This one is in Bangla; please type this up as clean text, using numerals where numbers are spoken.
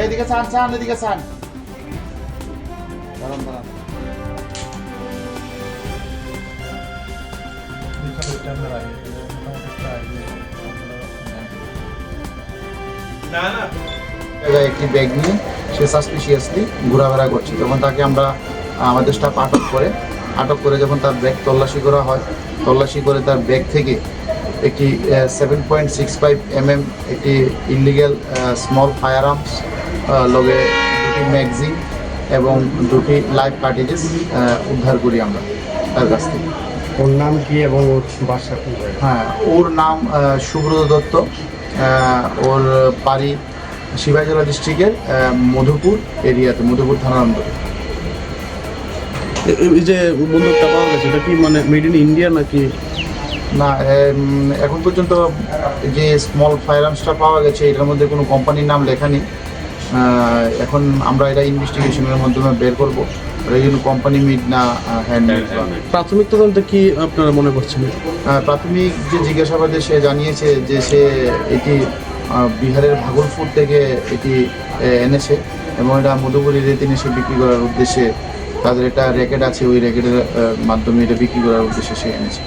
এইদিকে চান চান এদিকে চান দাঁড়ান দাঁড়ান একটি ব্যাগ নিয়ে সে সাসপিশিয়াসলি ঘোরাফেরা করছে। যখন তাকে আমরা আমাদের স্টাফ আটক করে যখন তার ব্যাগ তল্লাশি করা হয়, তল্লাশি করে তার ব্যাগ থেকে একটি 7.65 mm একটি ইলিগ্যাল স্মল ফায়ার আর্মস লগে দুটি ম্যাগজিন এবং দুটি লাইভ কার্ট্রিজেস উদ্ধার করি আমরা তার কাছ থেকে। ওর নাম কি এবং ওর বাসা কি? হ্যাঁ, ওর নাম সুব্রত দত্ত, ওর বাড়ি সিপাহীজলা ডিস্ট্রিক্টের মধুপুর এরিয়াতে, মধুপুর থানার অন্তরে। এই যে বন্দুকটা পাওয়া গেছে এটা কি মানে মেড ইন ইন্ডিয়া নাকি? না, এখন পর্যন্ত যে স্মল ফায়ার আর্মসটা পাওয়া গেছে এটার মধ্যে কোনো কোম্পানির নাম লেখা নেই। এখন আমরা এটা ইনভেস্টিগেশনের মাধ্যমে বের করবো এই জন্য কোম্পানি মিড না হ্যান্ডমেড। প্রাথমিক তদন্তে কি আপনারা মনে করছেন? প্রাথমিক যে জিজ্ঞাসাবাদে সে জানিয়েছে যে সে এটি বিহারের ভাগলপুর থেকে এটি এনেছে এবং এটা মধুপুর এরিয়াতে এনে সে বিক্রি করার উদ্দেশ্যে, তাদের একটা র্যাকেট আছে, ওই র্যাকেটের মাধ্যমে এটা বিক্রি করার উদ্দেশ্যে সে এনেছে।